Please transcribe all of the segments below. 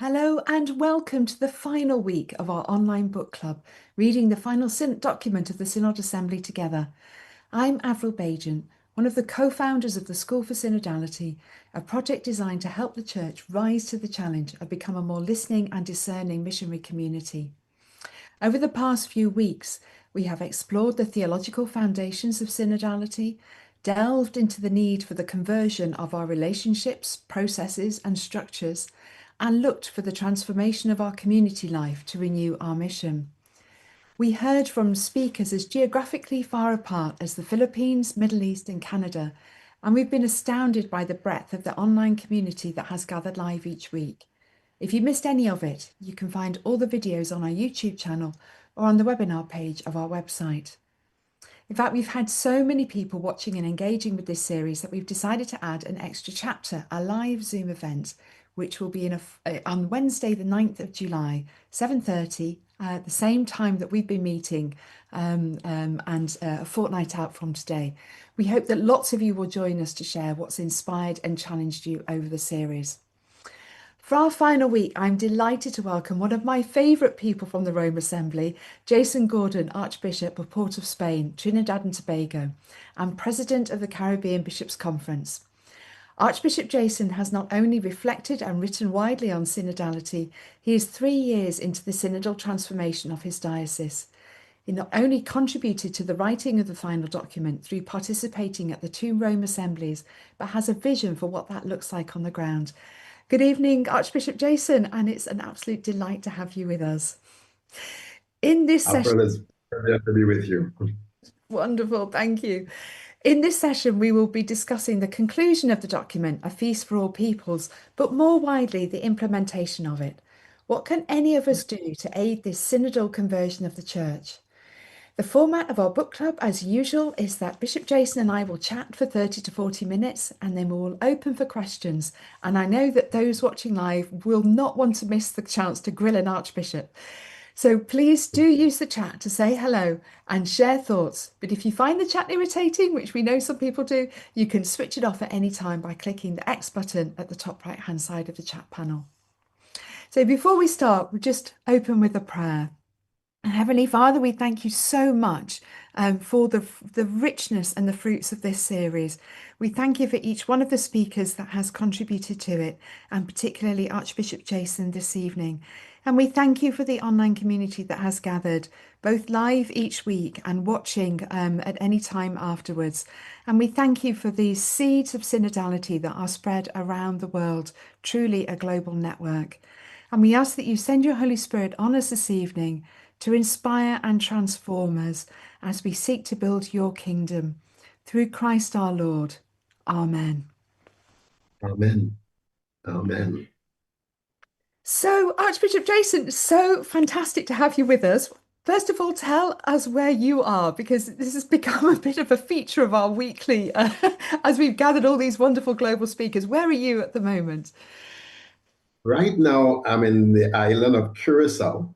Hello and welcome to the final week of our online book club, reading the Final Synod Document of the Synod Assembly together. I'm Avril Baigent, one of the co-founders of the School for Synodality, a project designed to help the Church rise to the challenge of become a more listening and discerning missionary community. Over the past few weeks, we have explored the theological foundations of synodality, delved into the need for the conversion of our relationships, processes and structures, and looked for the transformation of our community life to renew our mission. We heard from speakers as geographically far apart as the Philippines, Middle East and Canada, and we've been astounded by the breadth of the online community that has gathered live each week. If you missed any of it, you can find all the videos on our YouTube channel or on the webinar page of our website. In fact, we've had so many people watching and engaging with this series that we've decided to add an extra chapter, a live Zoom event, which will be on Wednesday, the 9th of July, 7:30, at the same time that we've been meeting and a fortnight out from today. We hope that lots of you will join us to share what's inspired and challenged you over the series. For our final week, I'm delighted to welcome one of my favourite people from the Rome Assembly, Jason Gordon, Archbishop of Port of Spain, Trinidad and Tobago, and President of the Caribbean Bishops' Conference. Archbishop Jason has not only reflected and written widely on synodality, he is 3 years into the synodal transformation of his diocese. He not only contributed to the writing of the final document through participating at the 2 Rome assemblies, but has a vision for what that looks like on the ground. Good evening, Archbishop Jason, and it's an absolute delight to have you with us. In this session, it's a pleasure to be with you. Wonderful, thank you. In this session, we will be discussing the conclusion of the document, A Feast for All Peoples, but more widely, the implementation of it. What can any of us do to aid this synodal conversion of the Church? The format of our book club, as usual, is that Bishop Jason and I will chat for 30 to 40 minutes and then we will open for questions. And I know that those watching live will not want to miss the chance to grill an Archbishop. So please do use the chat to say hello and share thoughts. But if you find the chat irritating, which we know some people do, you can switch it off at any time by clicking the X button at the top right-hand side of the chat panel. So before we start, we'll just open with a prayer. Heavenly Father, we thank you so much for the richness and the fruits of this series. We thank you for each one of the speakers that has contributed to it, and particularly Archbishop Jason this evening. And we thank you for the online community that has gathered, both live each week and watching at any time afterwards. And we thank you for these seeds of synodality that are spread around the world, truly a global network. And we ask that you send your Holy Spirit on us this evening to inspire and transform us as we seek to build your kingdom. Through Christ our Lord. Amen. Amen. Amen. So, Archbishop Jason, so fantastic to have you with us. First of all, tell us where you are, because this has become a bit of a feature of our weekly, as we've gathered all these wonderful global speakers. Where are you at the moment? Right now, I'm in the island of Curacao,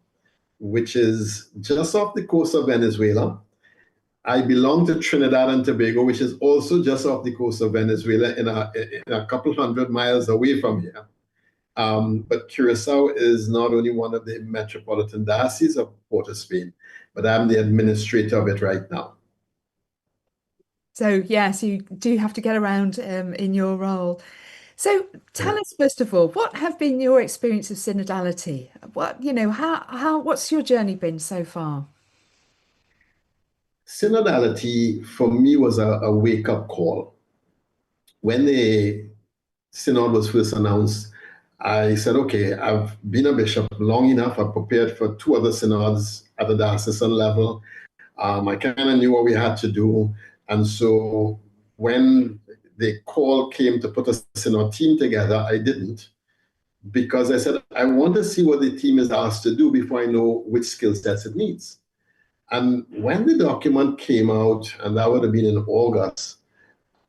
which is just off the coast of Venezuela. I belong to Trinidad and Tobago, which is also just off the coast of Venezuela in a couple hundred miles away from here. But Curacao is not only one of the metropolitan dioceses of Port of Spain, but I'm the administrator of it right now. So, yes, you do have to get around in your role. So tell us, first of all, what have been your experience of synodality? What's your journey been so far? Synodality for me was a wake-up call. When the synod was first announced, I said, okay, I've been a bishop long enough. I've prepared for 2 other synods at the diocesan level. I kind of knew what we had to do. And so when the call came to put a synod team together, I didn't, because I said, I want to see what the team is asked to do before I know which skill sets it needs. And when the document came out, and that would have been in August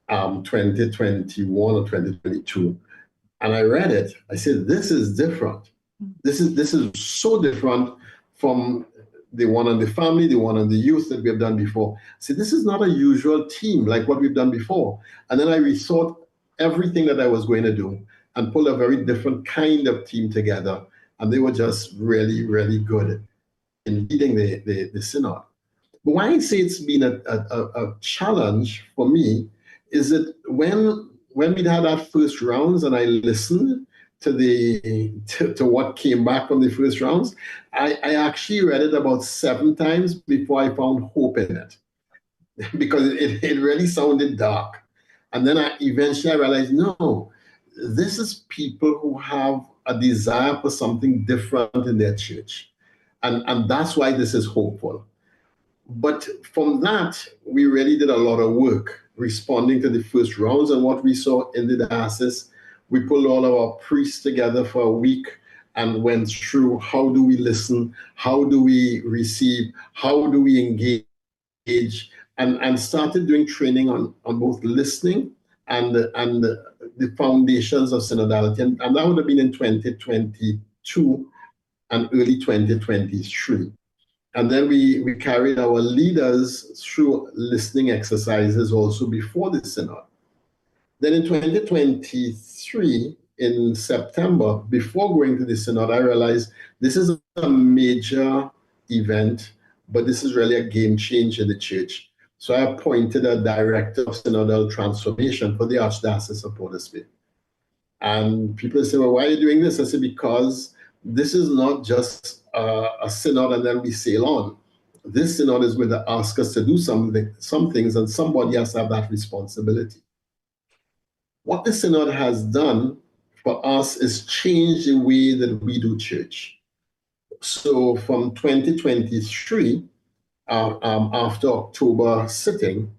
2021 or 2022, and I read it, I said, this is different. This is so different from the one on the family, the one on the youth that we have done before. See, this is not a usual team like what we've done before. And then I rethought everything that I was going to do. and pulled a very different kind of team together. And they were just really, really good in leading the synod. But why I say it's been a challenge for me is that when we'd had our first rounds and I listened to what came back from the first rounds, I actually read it about 7 times before I found hope in it because it really sounded dark. And then eventually I realized, no, this is people who have a desire for something different in their church. And that's why this is hopeful. But from that, we really did a lot of work responding to the first rounds. And what we saw in the diocese, we pulled all of our priests together for a week and went through how do we listen, how do we receive, how do we engage, and started doing training on both listening and the foundations of synodality. And that would have been in 2022 and early 2023. And then we carried our leaders through listening exercises also before the synod. Then in 2023, in September, before going to the synod, I realized this is a major event, but this is really a game changer in the church. So I appointed a director of synodal transformation for the Archdiocese of Port of Spain. And people say, well, why are you doing this? I said, because this is not just a synod and then we sail on. This synod is going to ask us to do some things, and somebody has to have that responsibility. What the synod has done for us is change the way that we do church. So from 2023, after October sitting,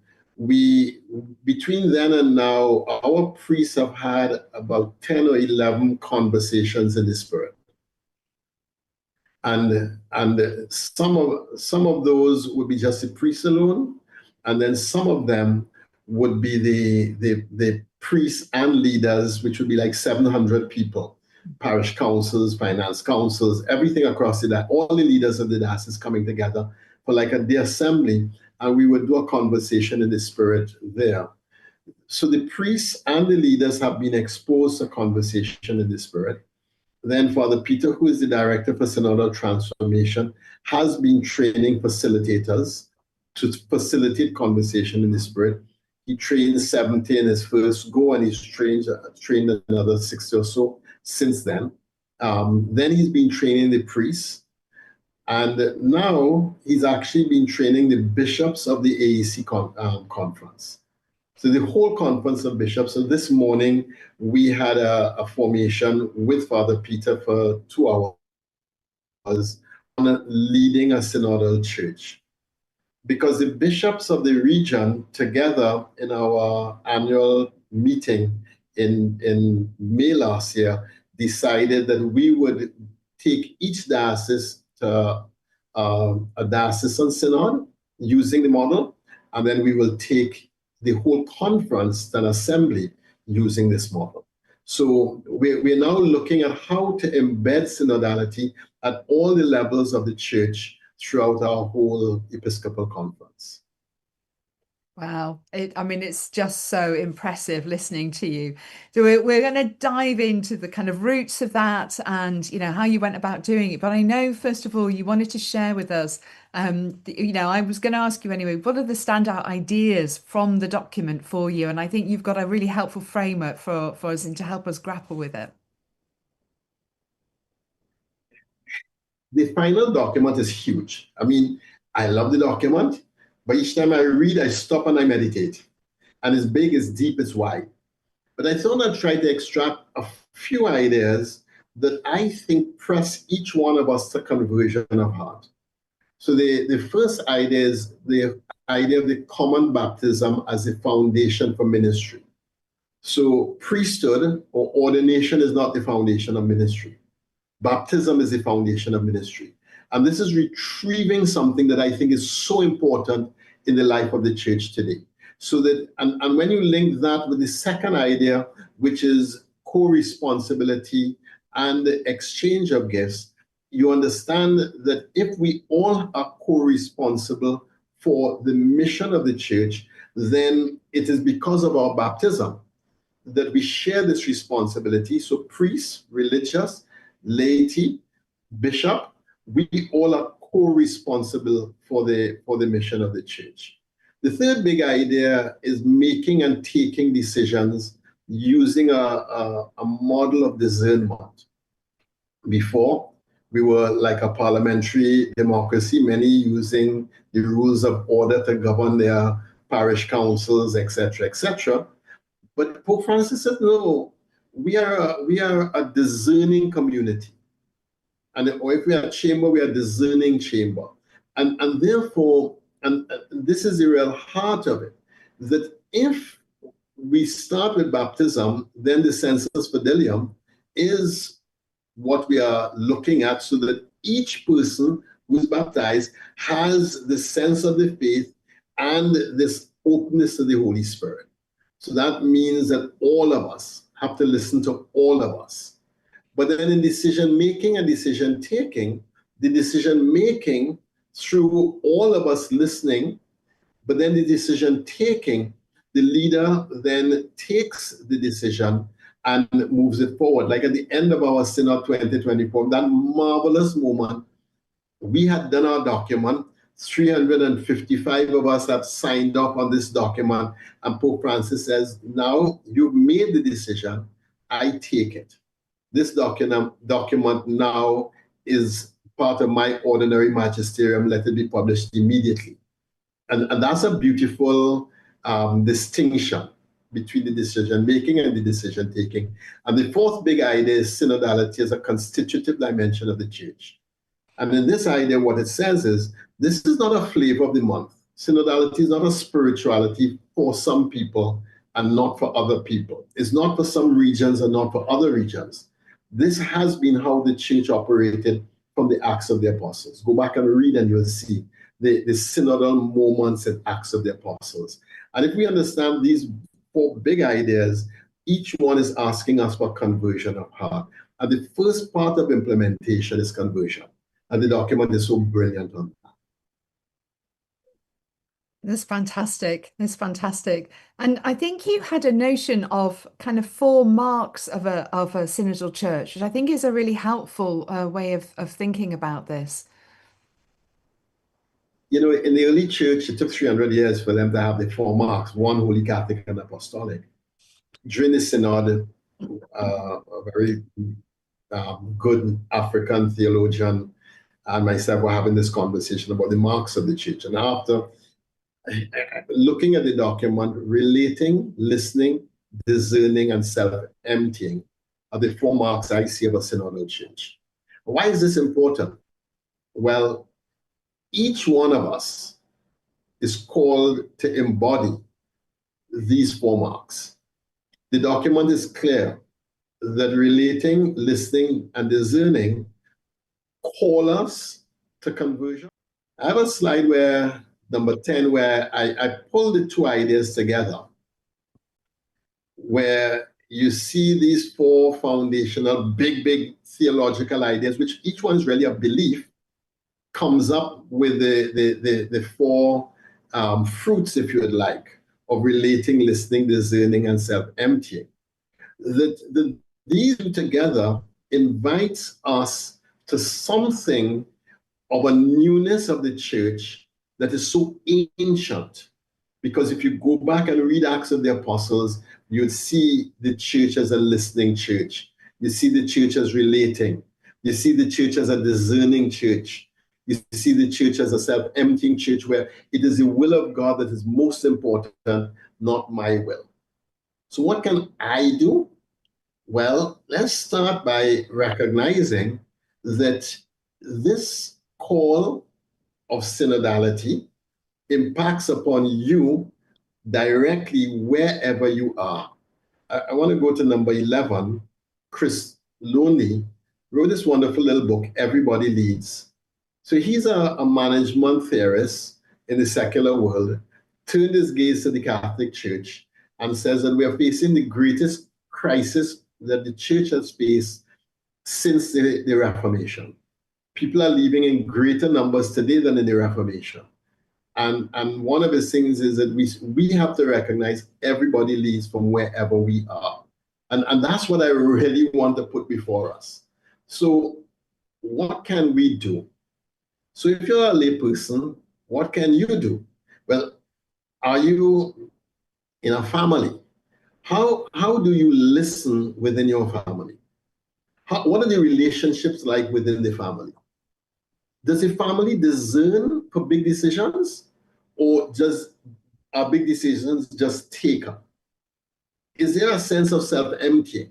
between then and now, our priests have had about 10 or 11 conversations in the Spirit. And some of those would be just the priests alone, and then some of them would be the priests and leaders, which would be like 700 people, parish councils, finance councils, everything across all the leaders of the diocese coming together for like a day assembly, and we would do a conversation in the Spirit there. So the priests and the leaders have been exposed to conversation in the Spirit. Then Father Peter, who is the director for synodal transformation, has been training facilitators to facilitate conversation in the Spirit. He trained 70 in his first go, and he's trained another 60 or so since then. Then he's been training the priests. And now he's actually been training the bishops of the AEC conference. So the whole conference of bishops. So this morning we had a formation with Father Peter for 2 hours on leading a synodal church. Because the bishops of the region together in our annual meeting in May last year decided that we would take each diocese to a diocesan synod using the model, and then we will take the whole conference to an assembly using this model. So we're now looking at how to embed synodality at all the levels of the church throughout our whole Episcopal conference. Wow. It's just so impressive listening to you. So we're going to dive into the kind of roots of that and, how you went about doing it. But I know, first of all, you wanted to share with us, I was going to ask you anyway, what are the standout ideas from the document for you? And I think you've got a really helpful framework for us and to help us grapple with it. The final document is huge. I love the document. But each time I read, I stop and I meditate. And it's big, it's deep, it's wide. But I thought I'd try to extract a few ideas that I think press each one of us to conversion of heart. So the first idea is the idea of the common baptism as a foundation for ministry. So priesthood or ordination is not the foundation of ministry. Baptism is the foundation of ministry. And this is retrieving something that I think is so important in the life of the church today. So that, and when you link that with the second idea, which is co-responsibility and the exchange of gifts, you understand that if we all are co-responsible for the mission of the church, then it is because of our baptism that we share this responsibility. So priests, religious, laity, bishop, we all are co-responsible for the mission of the church. The third big idea is making and taking decisions using a model of discernment. Before, we were like a parliamentary democracy, many using the rules of order to govern their parish councils, etc., etc. But Pope Francis said, no, we are a discerning community. And if we are a chamber, we are a discerning chamber. And therefore, and this is the real heart of it, that if we start with baptism, then the sensus fidelium is what we are looking at, so that each person who is baptized has the sense of the faith and this openness to the Holy Spirit. So that means that all of us have to listen to all of us. But then in decision making and decision taking, the decision making through all of us listening, but then the decision taking, the leader then takes the decision and moves it forward. Like at the end of our Synod 2024, that marvelous moment, we had done our document. 355 of us have signed up on this document, and Pope Francis says, now you've made the decision, I take it. This document now is part of my ordinary magisterium, let it be published immediately. And that's a beautiful distinction between the decision making and the decision taking. And the fourth big idea is synodality as a constitutive dimension of the church. And in this idea, what it says is, this is not a flavor of the month. Synodality is not a spirituality for some people and not for other people. It's not for some regions and not for other regions. This has been how the church operated from the Acts of the Apostles. Go back and read and you'll see the synodal moments in Acts of the Apostles. And if we understand these four big ideas, each one is asking us for conversion of heart. And the first part of implementation is conversion. And the document is so brilliant on that. That's fantastic. That's fantastic. And I think you had a notion of kind of 4 marks of a synodal church, which I think is a really helpful way of thinking about this. You know, in the early church, it took 300 years for them to have the 4 marks, one Holy Catholic and Apostolic. During the Synod, a very good African theologian and myself were having this conversation about the marks of the church. And after looking at the document, relating, listening, discerning, and self-emptying are the 4 marks I see of a synodal church. Why is this important? Well, each one of us is called to embody these 4 marks. The document is clear that relating, listening, and discerning call us to conversion. I have a slide where, number 10, where I pulled the 2 ideas together, where you see these 4 foundational, big theological ideas, which each one is really a belief, comes up with the 4 fruits, if you would like, of relating, listening, discerning, and self-emptying. These together invites us to something of a newness of the church that is so ancient. Because if you go back and read Acts of the Apostles, you'd see the church as a listening church. You see the church as relating. You see the church as a discerning church. You see the church as a self-emptying church where it is the will of God that is most important, not my will. So what can I do? Well, let's start by recognizing that this call of synodality impacts upon you directly wherever you are. I want to go to number 11. Chris Loney wrote this wonderful little book, Everybody Leads. So he's a management theorist in the secular world, turned his gaze to the Catholic Church and says that we are facing the greatest crisis that the church has faced since the Reformation. People are leaving in greater numbers today than in the Reformation. And one of the things is that we have to recognize everybody leads from wherever we are. And that's what I really want to put before us. So what can we do? So if you're a lay person, what can you do? Well, are you in a family? How do you listen within your family? What are the relationships like within the family? Does the family discern for big decisions, or are big decisions just taken? Is there a sense of self-emptying,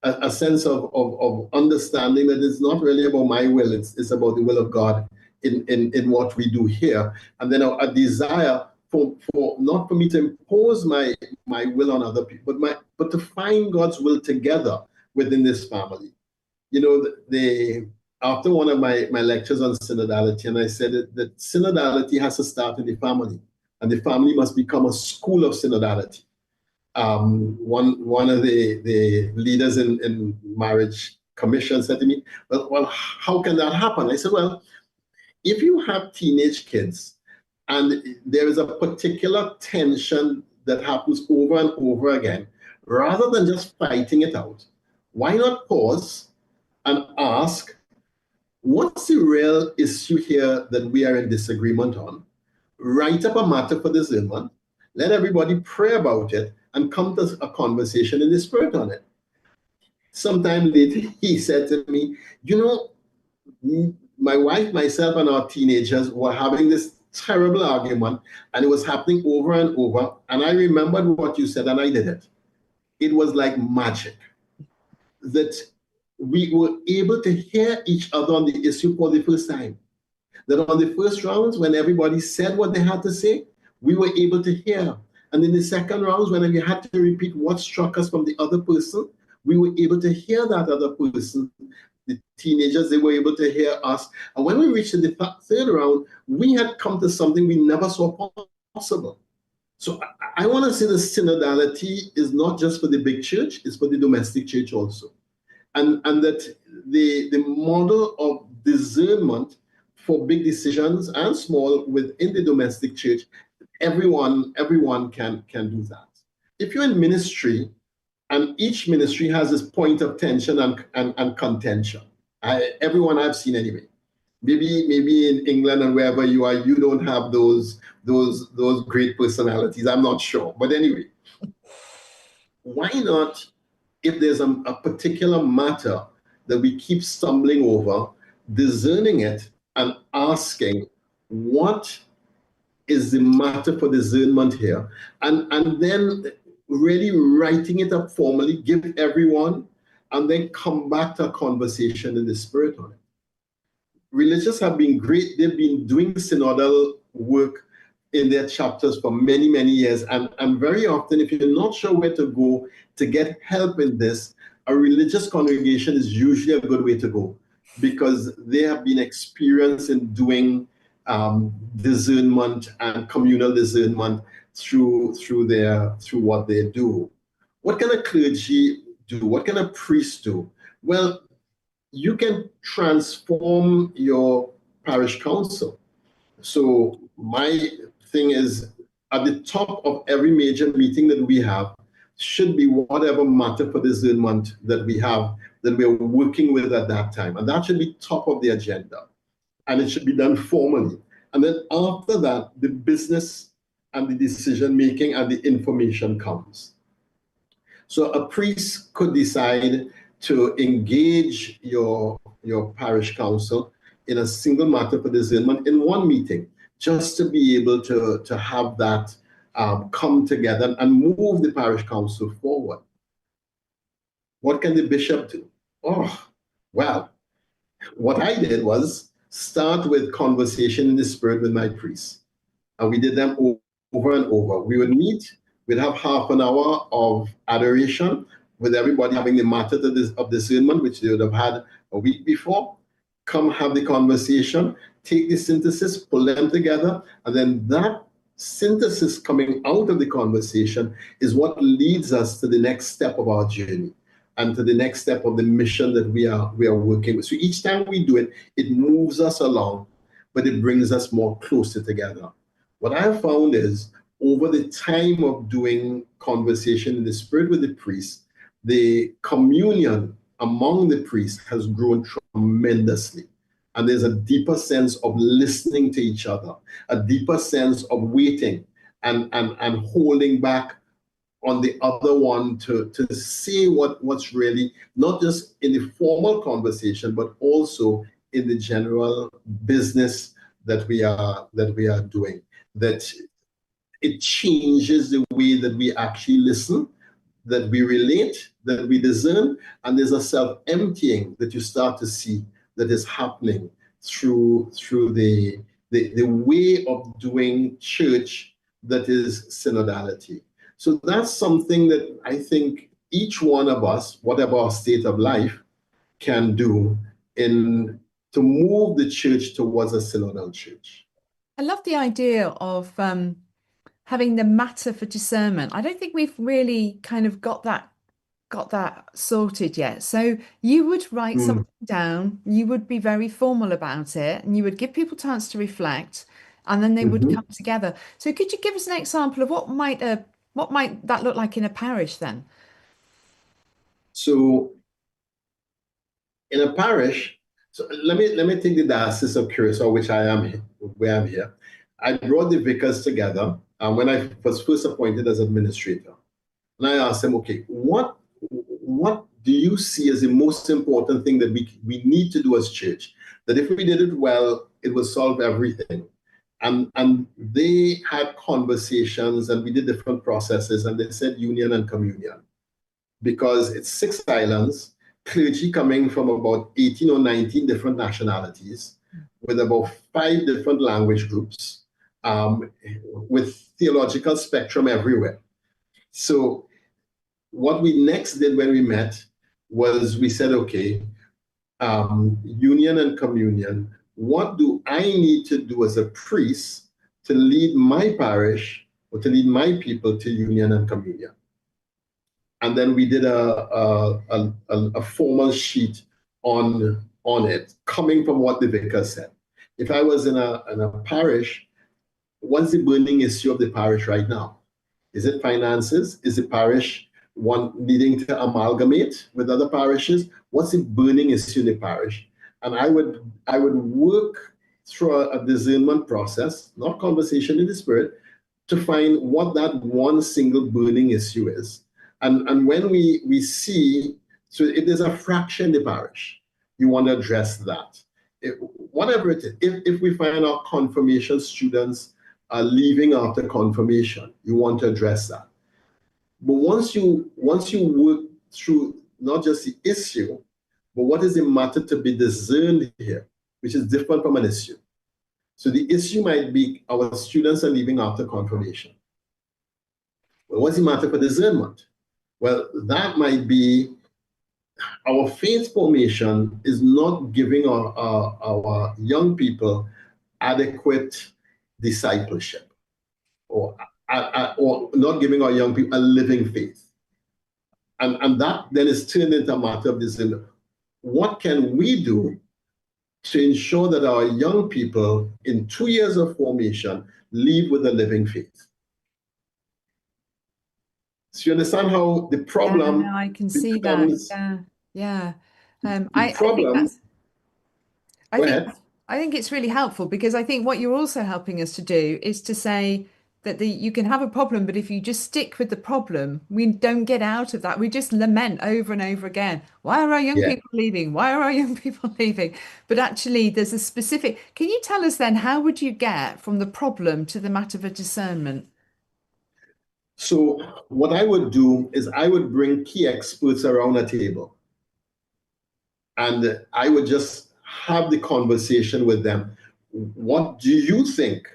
a sense of understanding that it's not really about my will, it's about the will of God in what we do here, and then a desire for not for me to impose my will on other people, but to find God's will together within this family. You know, after one of my lectures on synodality, and I said that synodality has to start in the family, and the family must become a school of synodality. One of the leaders in marriage commission said to me, well, how can that happen? I said, well, if you have teenage kids and there is a particular tension that happens over and over again, rather than just fighting it out, why not pause and ask, what's the real issue here that we are in disagreement on? Write up a matter for discernment, let everybody pray about it, and come to a conversation in the spirit on it. Sometime later, he said to me, you know, my wife, myself, and our teenagers were having this terrible argument, and it was happening over and over. And I remembered what you said, and I did it. It was like magic that we were able to hear each other on the issue for the first time. That on the first rounds, when everybody said what they had to say, we were able to hear. And in the second rounds, when we had to repeat what struck us from the other person, we were able to hear that other person. The teenagers, they were able to hear us. And when we reached the third round, we had come to something we never saw possible. So I want to say the synodality is not just for the big church, it's for the domestic church also. And that the model of discernment for big decisions and small within the domestic church, everyone can do that. If you're in ministry, and each ministry has this point of tension and contention. Everyone I've seen anyway. Maybe in England and wherever you are, you don't have those great personalities. I'm not sure. But anyway, why not, if there's a particular matter that we keep stumbling over, discerning it and asking, what is the matter for discernment here? And then really writing it up formally, give everyone, and then come back to a conversation in the spirit on it. Religious have been great. They've been doing synodal work in their chapters for many, many years. And very often, if you're not sure where to go to get help in this, a religious congregation is usually a good way to go, because they have been experienced in doing discernment and communal discernment through what they do. What can a clergy do? What can a priest do? Well, you can transform your parish council. So my thing is, at the top of every major meeting that we have should be whatever matter for discernment that we have, that we're working with at that time. And that should be top of the agenda. And it should be done formally. And then after that, the business and the decision making and the information comes. So a priest could decide to engage your parish council in a single matter for discernment in one meeting, just to be able to have that come together and move the parish council forward. What can the bishop do? Oh, well, what I did was start with conversation in the spirit with my priests. And we did them over and over. We would meet, we'd have half an hour of adoration with everybody having the matter of discernment, which they would have had a week before. Come have the conversation, take the synthesis, pull them together, and then that synthesis coming out of the conversation is what leads us to the next step of our journey and to the next step of the mission that we are working with. So each time we do it, it moves us along, but it brings us more closer together. what I have found is over the time of doing conversation in the spirit with the priest, the communion among the priests has grown tremendously. And there's a deeper sense of listening to each other, a deeper sense of waiting and holding back on the other one to see what's really, not just in the formal conversation, but also in the general business that we are doing. That it changes the way that we actually listen, that we relate, that we discern, and there's a self-emptying that you start to see that is happening through the way of doing church that is synodality. So that's something that I think each one of us, whatever our state of life, can do in to move the church towards a synodal church. I love the idea of having the matter for discernment. I don't think we've really kind of got that sorted yet. So you would write something down, you would be very formal about it, and you would give people chance to reflect, and then they would come together. So could you give us an example of what might that look like in a parish then? So in a parish, so let me take the Diocese of Curacao, which I am where I'm here. I brought the vicars together when I was first appointed as administrator. And I asked them, okay, what do you see as the most important thing that we need to do as church? That if we did it well, it would solve everything. And they had conversations and we did different processes and they said union and communion. Because it's 6 islands, clergy coming from about 18 or 19 different nationalities, with about 5 different language groups, with theological spectrum everywhere. So what we next did when we met was we said, okay, union and communion, what do I need to do as a priest to lead my parish or to lead my people to union and communion? And then we did a formal sheet on it, coming from what the vicar said. If I was in a parish, what's the burning issue of the parish right now? Is it finances? Is the parish one needing to amalgamate with other parishes? What's the burning issue in the parish? And I would work through a discernment process, not conversation in the spirit, to find what that one single burning issue is. And when we see, so if there's a fraction in the parish, you want to address that. Whatever it is, if we find our confirmation students are leaving after confirmation, you want to address that. But once you work through not just the issue, but what is the matter to be discerned here, which is different from an issue. So the issue might be our students are leaving after confirmation. Well, what's the matter for discernment? Well, that might be our faith formation is not giving our young people adequate discipleship, or not giving our young people a living faith. And that then is turned into a matter of discernment. What can we do to ensure that our young people in 2 years of formation leave with a living faith? So you understand how the problem I can see that. Yeah. I think it's really helpful because I think what you're also helping us to do is to say that you can have a problem, but if you just stick with the problem, we don't get out of that. We just lament over and over again. Why are our young people leaving? Why are our young people leaving? But actually, there's a specific. Can you tell us then, how would you get from the problem to the matter of discernment? So what I would do is I would bring key experts around a table and I would just have the conversation with them. What do you think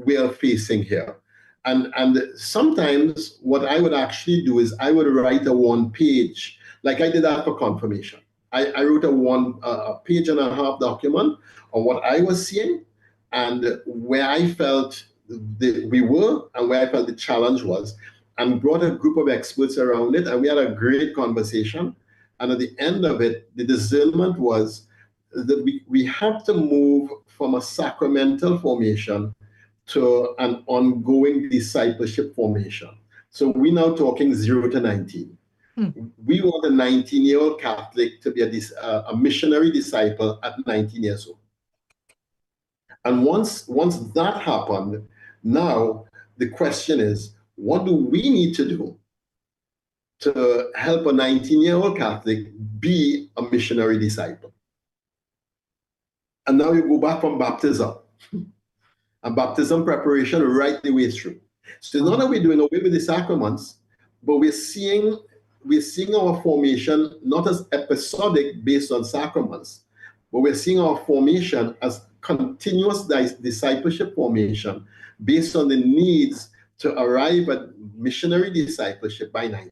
we are facing here? And sometimes what I would actually do is I would write a 1-page, like I did that for confirmation. I wrote a page and a half document on what I was seeing and where I felt we were and where I felt the challenge was, and brought a group of experts around it, and we had a great conversation. And at the end of it, the discernment was that we have to move from a sacramental formation to an ongoing discipleship formation. So we're now talking 0 to 19. Hmm. We want a 19-year-old Catholic to be a missionary disciple at 19 years old. And once that happened, now the question is, what do we need to do to help a 19-year-old Catholic be a missionary disciple? And now you go back from baptism and baptism preparation right the way through. So it's not that we're doing away with the sacraments, but we're seeing our formation not as episodic based on sacraments, but we're seeing our formation as continuous discipleship formation based on the needs to arrive at missionary discipleship by 90.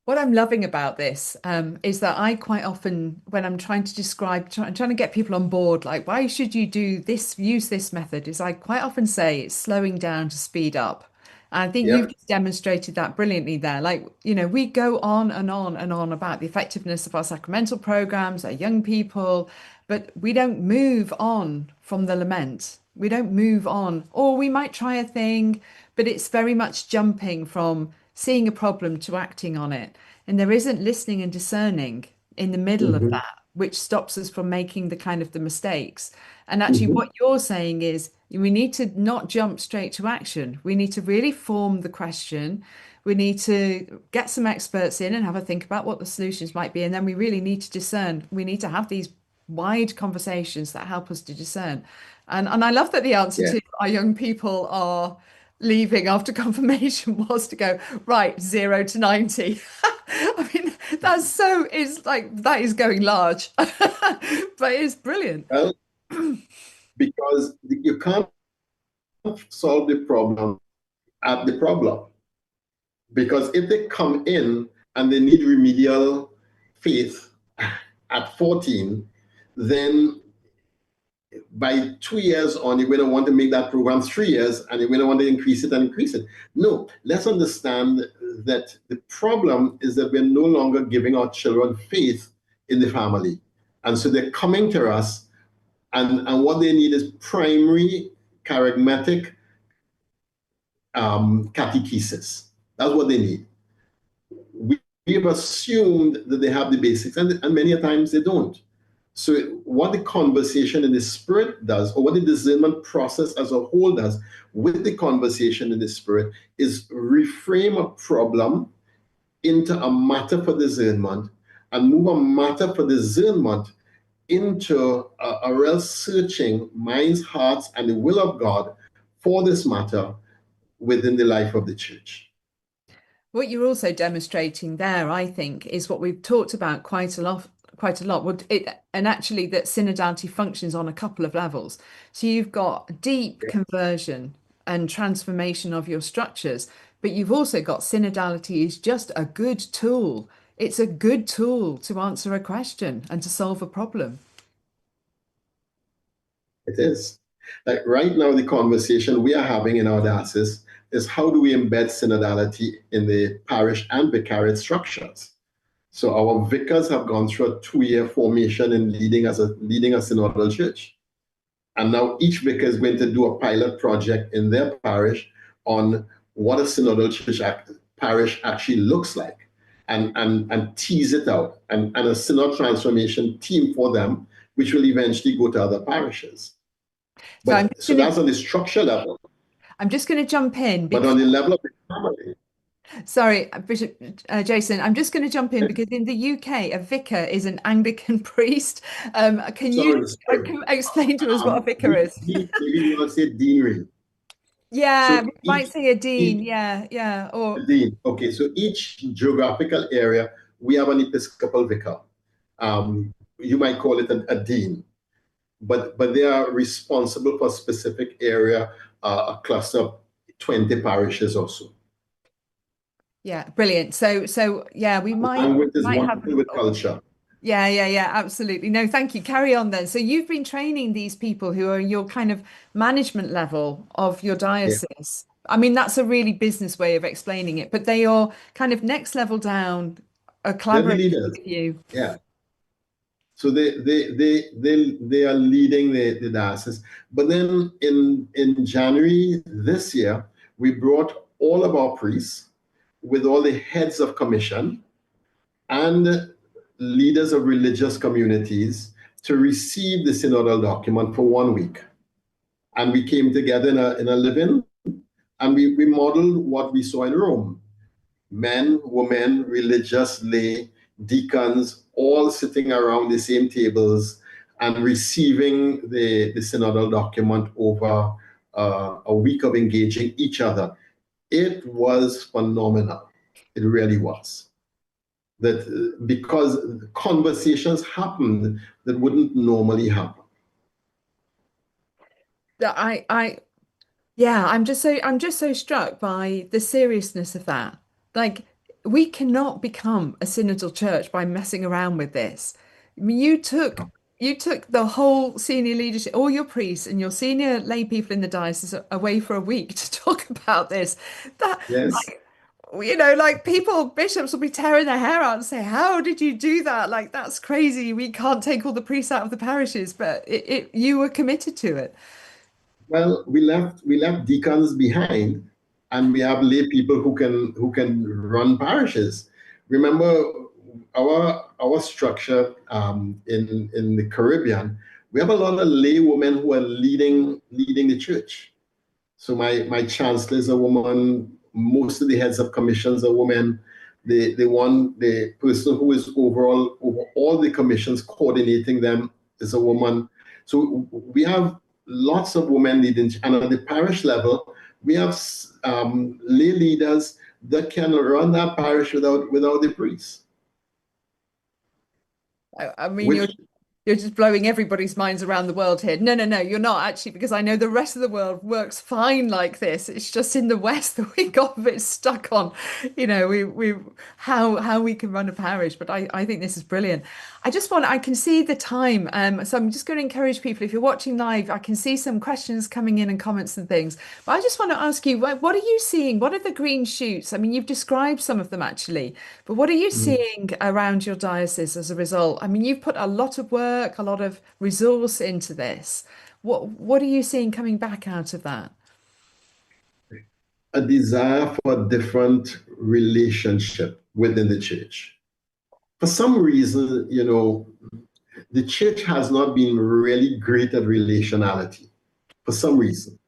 What I'm loving about this is that I quite often, when I'm trying to trying to get people on board, like, why should you do this, use this method, is I quite often say it's slowing down to speed up. And I think you've Yep. just demonstrated that brilliantly there. Like, we go on and on and on about the effectiveness of our sacramental programs, our young people, but we don't move on from the lament. We don't move on, or we might try a thing, but it's very much jumping from seeing a problem to acting on it. And there isn't listening and discerning in the middle of Mhm. that, which stops us from making the kind of the mistakes. And actually, Mhm. what you're saying is we need to not jump straight to action. We need to really form the question. We need to get some experts in and have a think about what the solutions might be. And then we really need to discern. We need to have these wide conversations that help us to discern. And I love that the answer Yeah. to our young people are leaving after confirmation was to go right 0 to 90. I mean, that's so is like that is going large, but it's brilliant. Well, because you can't solve the problem at the problem. Because if they come in and they need remedial faith at 14, then by 2 years on, you're going to want to make that program 3 years and you're going to want to increase it and increase it. No, let's understand that the problem is that we're no longer giving our children faith in the family. And so they're coming to us, and what they need is primary charismatic catechesis. That's what they need. We've assumed that they have the basics, and many times they don't. So, what the conversation in the spirit does, or what the discernment process as a whole does with the conversation in the spirit, is reframe a problem into a matter for discernment and move a matter for discernment into a real searching minds, hearts, and the will of God for this matter within the life of the church. What you're also demonstrating there, I think, is what we've talked about quite a lot. And actually, that synodality functions on a couple of levels. So you've got deep Yeah. conversion and transformation of your structures, but you've also got synodality is just a good tool. It's a good tool to answer a question and to solve a problem. It is. Like right now, the conversation we are having in our diocese is how do we embed synodality in the parish and vicariate structures? So our vicars have gone through a 2-year formation in leading a synodal church. And now each vicar is going to do a pilot project in their parish on what a synodal church parish actually looks like, and tease it out, and a synod transformation team for them, which will eventually go to other parishes. So I'm But so that's on the structure level. I'm just going to jump in But because on the level of the family, sorry, Bishop Jason, I'm just going to jump in because in the UK, a vicar is an Anglican priest. Can you sorry. explain to us what a vicar is? Maybe you want to say deanery. Yeah, So we might each, say a dean. each Yeah, yeah. Or dean, okay, so each geographical area, we have an episcopal vicar. You might call it a dean, but they are responsible for a specific area, a cluster of 20 parishes or so. yeah, brilliant. So yeah, we Language is might one have. thing with culture. Yeah, yeah, yeah, absolutely. No, thank you. Carry on then. So you've been training these people who are your kind of management level of your Yeah, diocese. I mean, that's a really business way of explaining it, but they are kind of next level down, are they're the collaborating leaders. with you. Yeah. So they are leading the diocese. But then in January this year, we brought all of our priests with all the heads of commission and leaders of religious communities to receive the synodal document for 1 week. And we came together in a living, and we modeled what we saw in Rome. Men, women, religious, lay, deacons, all sitting around the same tables and receiving the synodal document over a week of engaging each other. It was phenomenal. It really was. That because conversations happened that wouldn't normally happen. Yeah, I'm just so struck by the seriousness of that. Like, we cannot become a synodal church by messing around with this. I mean, you took the whole senior leadership, all your priests and your senior lay people in the diocese away for a week to talk about this. That, Yes. like, like bishops will be tearing their hair out and say, "How did you do that? Like, that's crazy. We can't take all the priests out of the parishes," but you were committed to it. Well, we left deacons behind, and we have lay people who can run parishes. Remember our structure in the Caribbean. We have a lot of lay women who are leading the church. So my chancellor is a woman. Most of the heads of commissions are women. The person who is over all the commissions, coordinating them, is a woman. So we have lots of women leading, and at the parish level, we have lay leaders that can run that parish without the priests. I mean, Which you're just blowing everybody's minds around the world here. No, no, no, you're not actually, because I know the rest of the world works fine like this. It's just in the West that we got a bit stuck on, we how we can run a parish. But I think this is brilliant. I can see the time. So I'm just going to encourage people, if you're watching live, I can see some questions coming in and comments and things. But I just want to ask you, what are you seeing? What are the green shoots? I mean, you've described some of them actually, but what are you seeing around your diocese as a result? I mean, you've put a lot of work, a lot of resource into this. What are you seeing coming back out of that? a desire for a different relationship within the church. For some reason, the church has not been really great at relationality for some reason.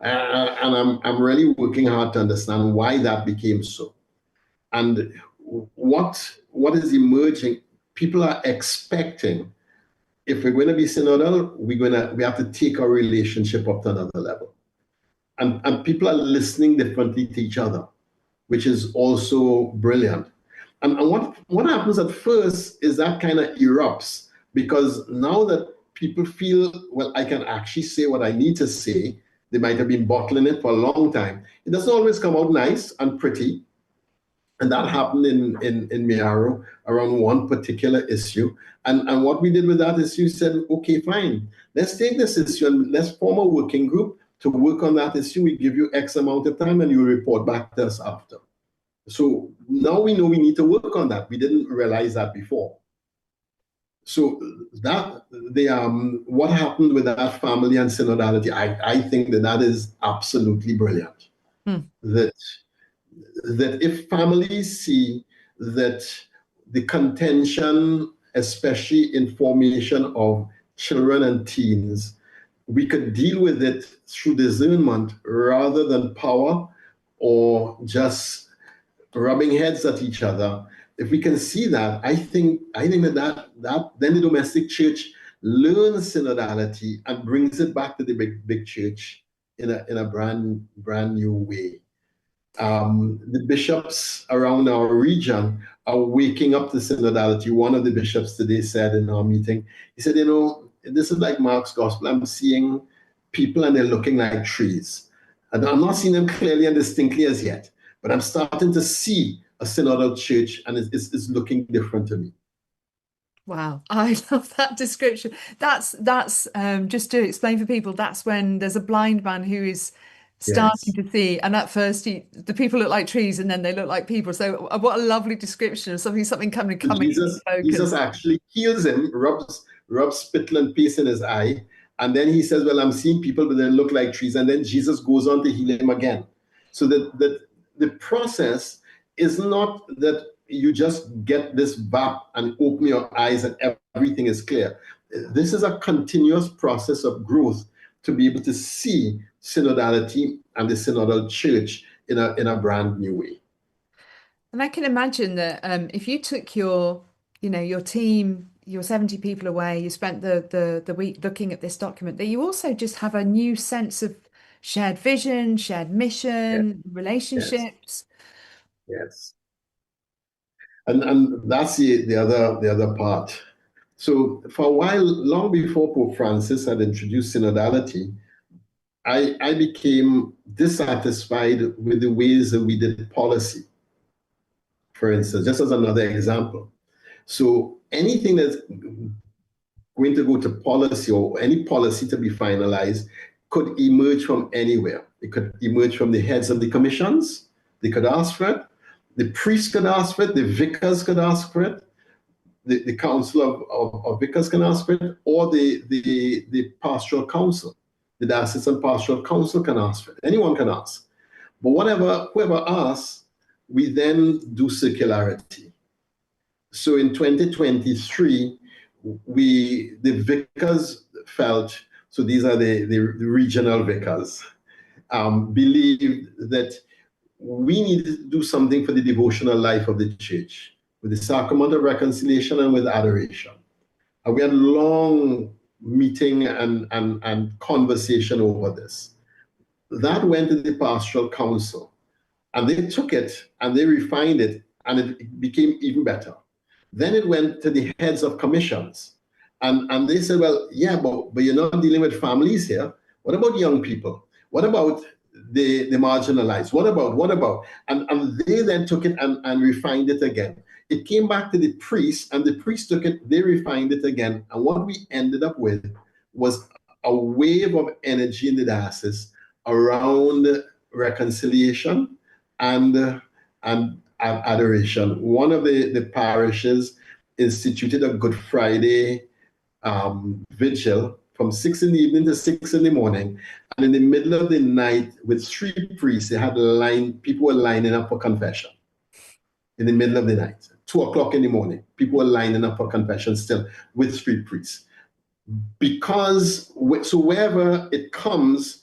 And I'm really working hard to understand why that became so. And what is emerging, people are expecting, if we're going to be synodal, we have to take our relationship up to another level. And people are listening differently to each other, which is also brilliant. And what happens at first is that kind of erupts, because now that people feel, well, I can actually say what I need to say. They might have been bottling it for a long time. It doesn't always come out nice and pretty. And that happened in Miaro around one particular issue. And what we did with that issue, said, okay, fine, let's take this issue and let's form a working group to work on that issue. We give you X amount of time and you report back to us after. So now we know we need to work on that. We didn't realize that before. So that what happened with that family and synodality, I think that is absolutely brilliant. That if families see that the contention, especially in formation of children and teens, we could deal with it through discernment rather than power or just rubbing heads at each other. If we can see that, I think that then the domestic church learns synodality and brings it back to the big church in a brand new way. The bishops around our region are waking up to synodality. One of the bishops today said in our meeting, he said, this is like Mark's gospel. I'm seeing people and they're looking like trees. And I'm not seeing them clearly and distinctly as yet, but I'm starting to see a synodal church, and it's looking different to me. Wow, I love that description. That's just to explain for people, that's when there's a blind man who is starting Yes. to see. And at first, the people look like trees, and then they look like people. So, what a lovely description of something So coming into focus. Jesus actually heals him, rubs spittle and paste in his eye, and then he says, "Well, I'm seeing people, but they look like trees." And then Jesus goes on to heal him again. So that the process is not that you just get this VAP and open your eyes and everything is clear. This is a continuous process of growth to be able to see synodality and the synodal church in a brand new way. And I can imagine that if you took your team, your 70 people away, you spent the week looking at this document, that you also just have a new sense of shared vision, shared Yes, mission, yes, relationships. yes. And that's the other part. So for a while, long before Pope Francis had introduced synodality, I became dissatisfied with the ways that we did policy, for instance, just as another example. So anything that's going to go to policy or any policy to be finalized could emerge from anywhere. It could emerge from the heads of the commissions. They could ask for it. The priests could ask for it. The vicars could ask for it. The council of vicars can ask for it, or the pastoral council, the diocesan pastoral council can ask for it. Anyone can ask. But whoever asks, we then do circularity. So in 2023, the vicars felt, so these are the regional vicars, believed that we need to do something for the devotional life of the church with the sacrament of reconciliation and with adoration. And we had long meeting and conversation over this. That went to the pastoral council, and they took it and they refined it, and it became even better. Then it went to the heads of commissions. And they said, well, yeah, but you're not dealing with families here. What about young people? What about the marginalized? What about? And they then took it and refined it again. It came back to the priests, and the priests took it, they refined it again. And what we ended up with was a wave of energy in the diocese around reconciliation and adoration. One of the parishes instituted a Good Friday vigil from 6 in the evening to 6 in the morning. And in the middle of the night, with 3 priests, they had people were lining up for confession. In the middle of the night, 2 o'clock in the morning, people were lining up for confession still with 3 priests. Because, so wherever it comes,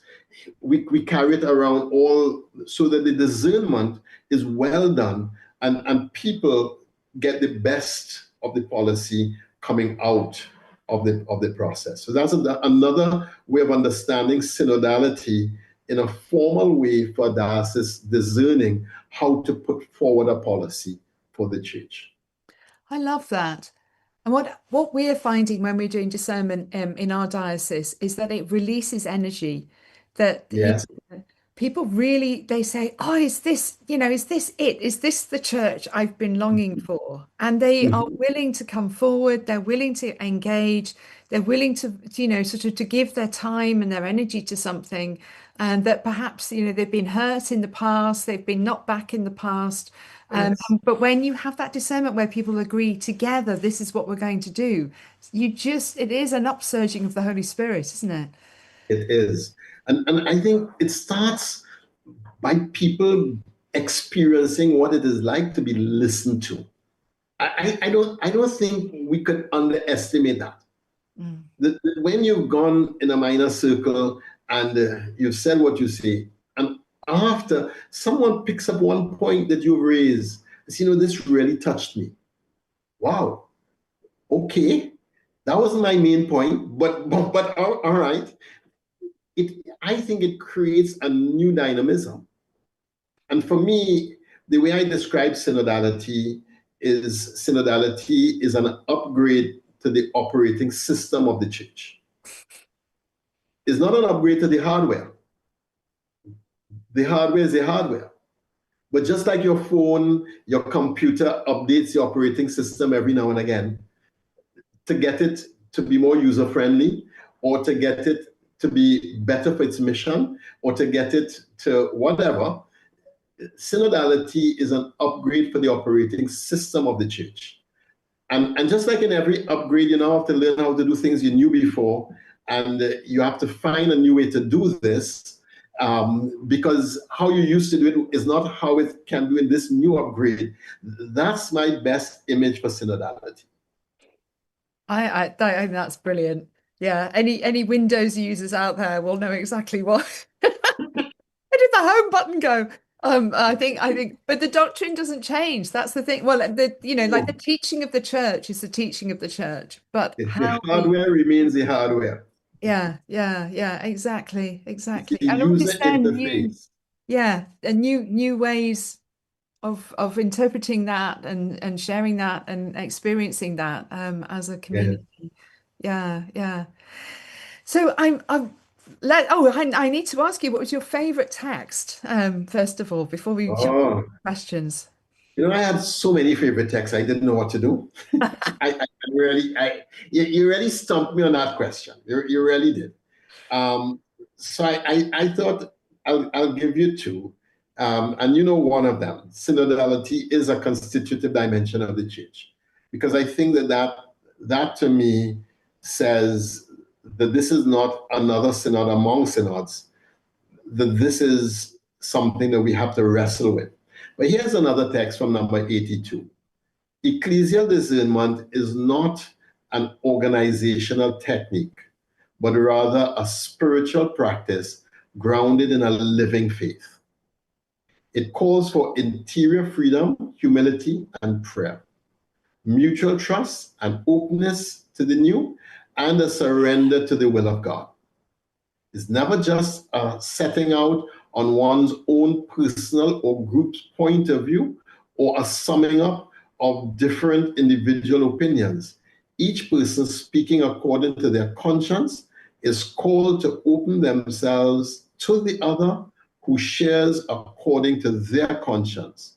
we carry it around all so that the discernment is well done and people get the best of the policy coming out of the process. So that's another way of understanding synodality in a formal way for diocese discerning how to put forward a policy for the church. I love that. And what we're finding when we're doing discernment in our diocese is that it releases energy that Yes. people really, they say, oh, is this, is this it? Is this the church I've been longing for? And they are Mhm. willing to come forward. They're willing to engage. They're willing to, sort of to give their time and their energy to something. And that perhaps, they've been hurt in the past. They've been knocked back in the past. Yes. But when you have that discernment where people agree together, this is what we're going to do, it is an upsurging of the Holy Spirit, isn't it? It is. And I think it starts by people experiencing what it is like to be listened to. I don't think we could underestimate that. Mm. When you've gone in a minor circle and you've said what you say, and after someone picks up one point that you've raised, this really touched me. Wow. Okay. That wasn't my main point, but all right. I think it creates a new dynamism. And for me, the way I describe synodality is an upgrade to the operating system of the church. It's not an upgrade to the hardware. The hardware is the hardware. But just like your phone, your computer updates the operating system every now and again to get it to be more user friendly or to get it to be better for its mission or to get it to whatever. Synodality is an upgrade for the operating system of the church. And just like in every upgrade, you now have to learn how to do things you knew before, and you have to find a new way to do this, because how you used to do it is not how it can do in this new upgrade. That's my best image for synodality. I think that's brilliant. Yeah, any Windows users out there will know exactly what. Where did the home button go? I think, but the doctrine doesn't change. That's the thing. Well, like the teaching of the church is the teaching of the church, but The hardware remains the hardware. Yeah, exactly. It's And the user interface. and new ways of interpreting that and sharing that and experiencing that as a community. Yeah. So I need to ask you, what was your favorite text? First of all, before we jump into questions. I had so many favorite texts, I didn't know what to do. You really stumped me on that question. You really did. So I thought I'll give you two. And one of them, synodality is a constitutive dimension of the church. Because I think that to me says that this is not another synod among synods, that this is something that we have to wrestle with. But here's another text from number 82. Ecclesial discernment is not an organizational technique, but rather a spiritual practice grounded in a living faith. It calls for interior freedom, humility, and prayer, mutual trust and openness to the new, and a surrender to the will of God. It's never just a setting out on one's own personal or group's point of view or a summing up of different individual opinions. Each person speaking according to their conscience is called to open themselves to the other who shares according to their conscience.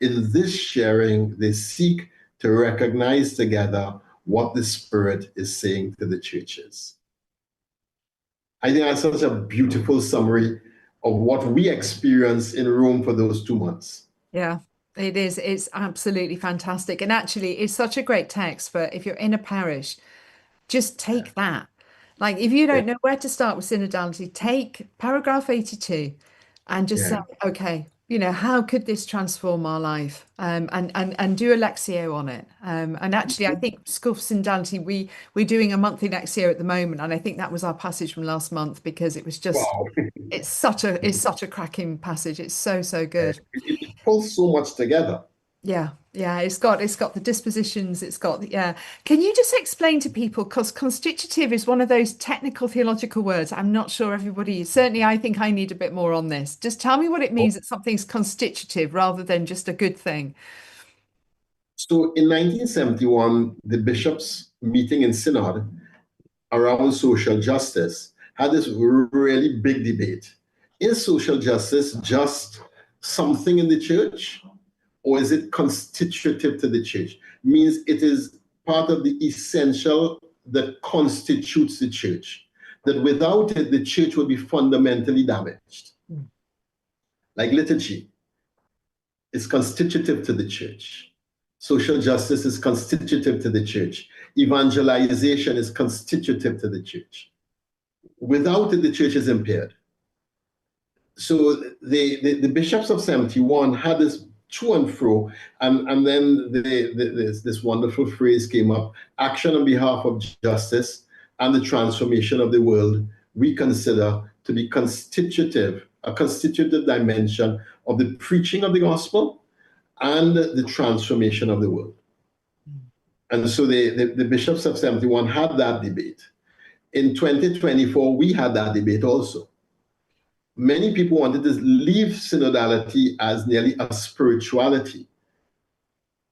In this sharing, they seek to recognize together what the Spirit is saying to the churches. I think that's such a beautiful summary of what we experienced in Rome for those 2 months. Yeah, it is. It's absolutely fantastic. And actually, it's such a great text for if you're in a parish, just take that. Like, if you don't know where to start with synodality, take paragraph 82 and just say, okay, how could this transform our life? And do a Lectio on it. And actually, I think School for Synodality, we're doing a monthly Lectio at the moment, and I think that was our passage from last month, because it was just it's such a cracking passage. It's so good. It pulls so much together. Yeah, it's got the dispositions, Can you just explain to people, because constitutive is one of those technical theological words. I'm not sure everybody, certainly I think I need a bit more on this. Just tell me what it means that something's constitutive rather than just a good thing. So in 1971, the bishops meeting in synod around social justice had this really big debate. Is social justice just something in the church? Or is it constitutive to the church? Means it is part of the essential that constitutes the church. That without it, the church would be fundamentally damaged. Like liturgy is constitutive to the church. Social justice is constitutive to the church. Evangelization is constitutive to the church. Without it, the church is impaired. So the bishops of 71 had this to and fro, and then this wonderful phrase came up: action on behalf of justice and the transformation of the world we consider to be a constitutive dimension of the preaching of the gospel and the transformation of the world. And so the bishops of 71 had that debate. In 2024, we had that debate also. Many people wanted to leave synodality as nearly a spirituality.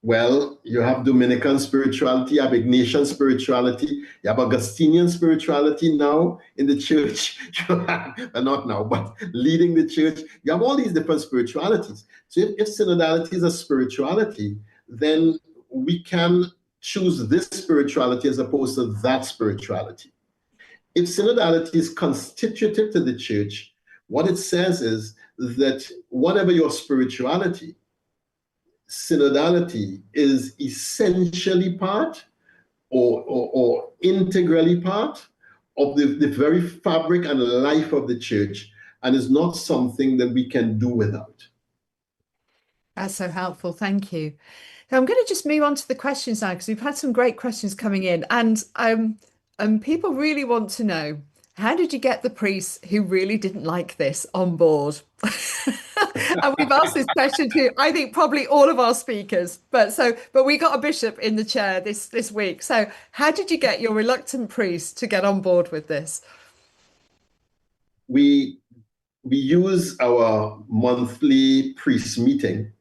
Well, you have Dominican spirituality, you have Ignatian spirituality, you have Augustinian spirituality now in the church. Not now, but leading the church. You have all these different spiritualities. So if synodality is a spirituality, then we can choose this spirituality as opposed to that spirituality. if synodality is constitutive to the church, what it says is that whatever your spirituality, synodality is essentially part or integrally part of the very fabric and life of the church, and is not something that we can do without. That's so helpful. Thank you. So I'm going to just move on to the questions now because we've had some great questions coming in, and people really want to know, how did you get the priests who really didn't like this on board? And we've asked this question to, I think, probably all of our speakers. But we got a bishop in the chair this week. So how did you get your reluctant priests to get on board with this? We use our monthly priest meeting,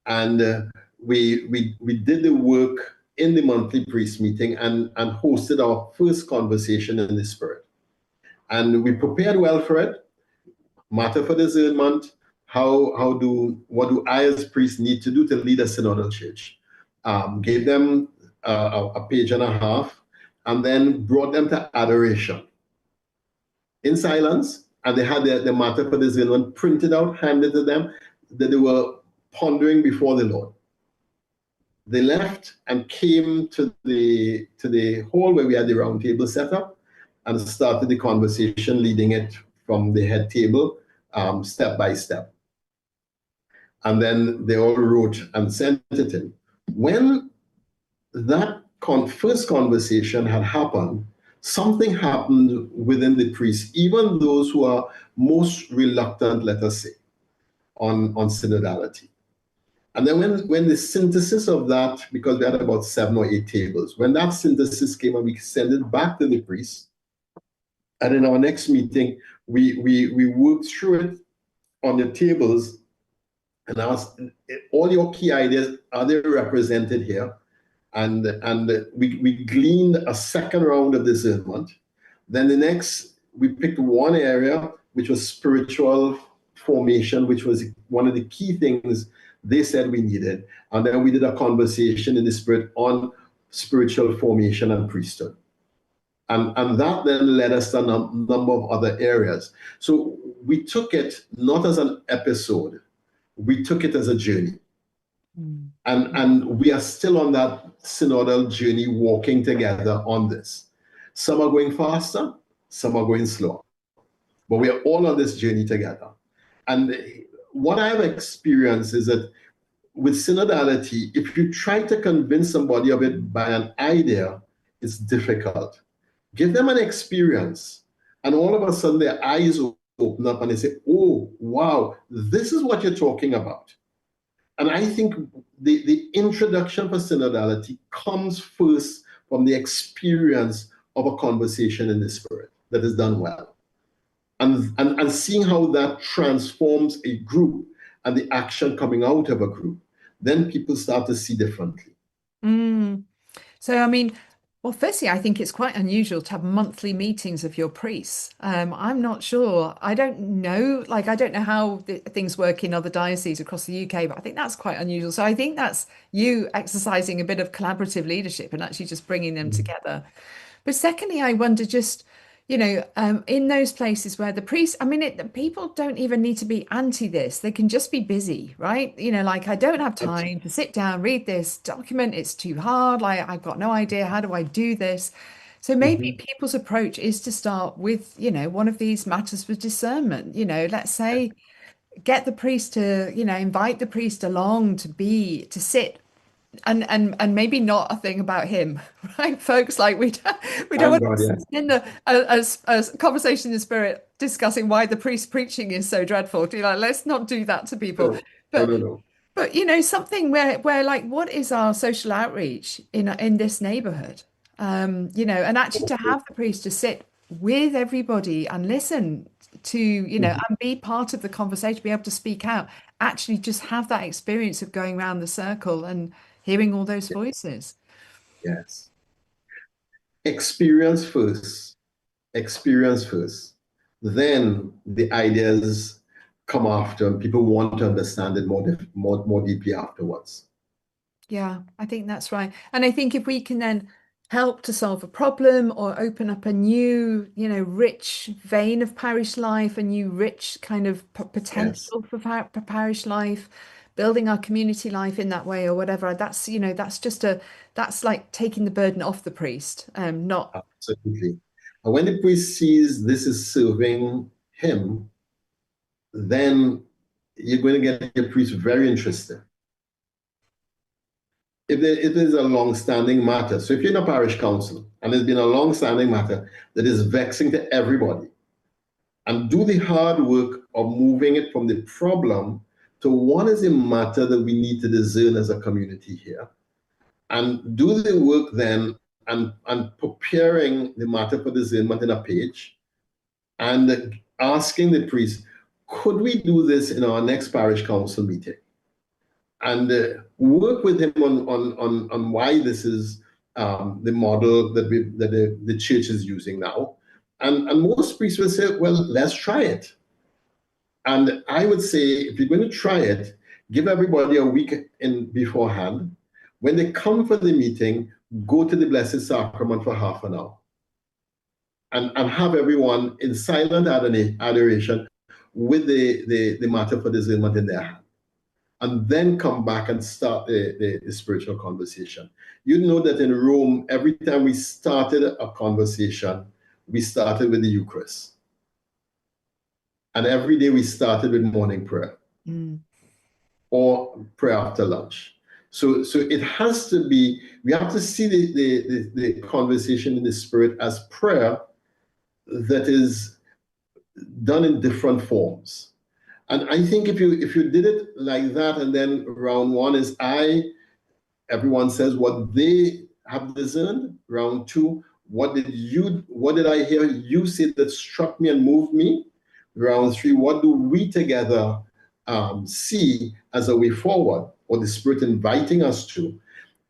and we did the work in the monthly priest meeting and hosted our first conversation in the spirit. And we prepared well for it. Matter for discernment. What do I as priest need to do to lead a synodal church? Gave them a page and a half, and then brought them to adoration in silence. And they had the matter for discernment printed out, handed to them, that they were pondering before the Lord. They left and came to the hall where we had the round table set up and started the conversation, leading it from the head table, step by step. And then they all wrote and sent it in. When that first conversation had happened, something happened within the priests, even those who are most reluctant, let us say, on synodality. And then when the synthesis of that, because we had about 7 or 8 tables, when that synthesis came and we sent it back to the priests, and in our next meeting, we worked through it on the tables and asked, all your key ideas, are they represented here? And we gleaned a second round of discernment. Then the next, we picked one area, which was spiritual formation, which was one of the key things they said we needed. And then we did a conversation in the spirit on spiritual formation and priesthood. And that then led us to a number of other areas. So we took it not as an episode, we took it as a journey. And we are still on that synodal journey, walking together on this. Some are going faster, some are going slower. But we are all on this journey together. And what I've experienced is that with synodality, if you try to convince somebody of it by an idea, it's difficult. Give them an experience, and all of a sudden their eyes open up and they say, oh, wow, this is what you're talking about. And I think the introduction for synodality comes first from the experience of a conversation in the spirit that is done well. And seeing how that transforms a group and the action coming out of a group, then people start to see differently. So, I mean, well, firstly, I think it's quite unusual to have monthly meetings of your priests. I'm not sure. I don't know how things work in other dioceses across the UK, but I think that's quite unusual. So I think that's you exercising a bit of collaborative leadership and actually just bringing them together. But secondly, I wonder just, in those places where the priests, I mean, people don't even need to be anti this. They can just be busy, right? Like, I don't have time to sit down, read this document. It's too hard. Like, I've got no idea. How do I do this? So maybe people's approach is to start with, one of these matters for discernment. Let's say, get the priest to, invite the priest along to sit. And maybe not a thing about him, right, folks? Like we don't want to in a conversation in the spirit discussing why the priest preaching is so dreadful. Let's not do that to people. No. But something where like, what is our social outreach in this neighborhood? And actually to have the priest to sit with everybody and listen to, and be part of the conversation, be able to speak out, actually just have that experience of going around the circle and hearing all those voices. Yes. Experience first. Then the ideas come after, and people want to understand it more deeply afterwards. Yeah, I think that's right. And I think if we can then help to solve a problem or open up a new, rich vein of parish life, a new rich kind of Yes, potential for parish life, building our community life in that way or whatever. That's like taking the burden off the priest, not. absolutely. And when the priest sees this is serving him, then you're going to get your priest very interested. If it is a long-standing matter, so if you're in a parish council and it's been a long-standing matter that is vexing to everybody, and do the hard work of moving it from the problem to what is the matter that we need to discern as a community here, and do the work then and preparing the matter for discernment in a page, and asking the priest, could we do this in our next parish council meeting? And work with him on why this is the model that the church is using now. And most priests will say, well, let's try it. And I would say, if you're going to try it, give everybody a week in beforehand. When they come for the meeting, go to the Blessed Sacrament for half an hour and have everyone in silent adoration with the matter for discernment in their hand. And then come back and start the spiritual conversation. You know that in Rome, every time we started a conversation, we started with the Eucharist. And every day we started with morning prayer or prayer after lunch. So it has to be, we have to see the conversation in the spirit as prayer that is done in different forms. And I think if you did it like that, and then round one is everyone says what they have discerned. Round two, what did I hear you say that struck me and moved me? Round three, what do we together see as a way forward, or the Spirit inviting us to?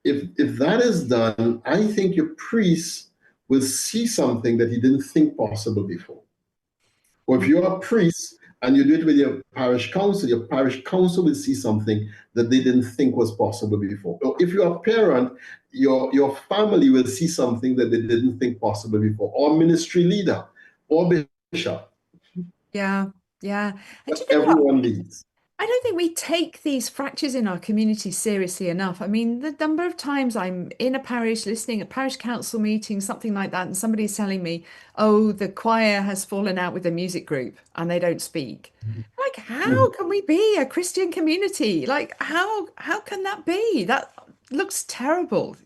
If that is done, I think your priest will see something that he didn't think possible before. Or if you're a priest and you do it with your parish council will see something that they didn't think was possible before. Or if you're a parent, your family will see something that they didn't think possible before, or ministry leader, or bishop. Yeah, yeah. And do you know what? Everyone leads. I don't think we take these fractures in our community seriously enough. I mean, the number of times I'm in a parish listening at parish council meetings, something like that, and somebody's telling me, oh, the choir has fallen out with the music group and they don't speak. Like, how can we be a Christian community? Like, how can that be? That looks terrible,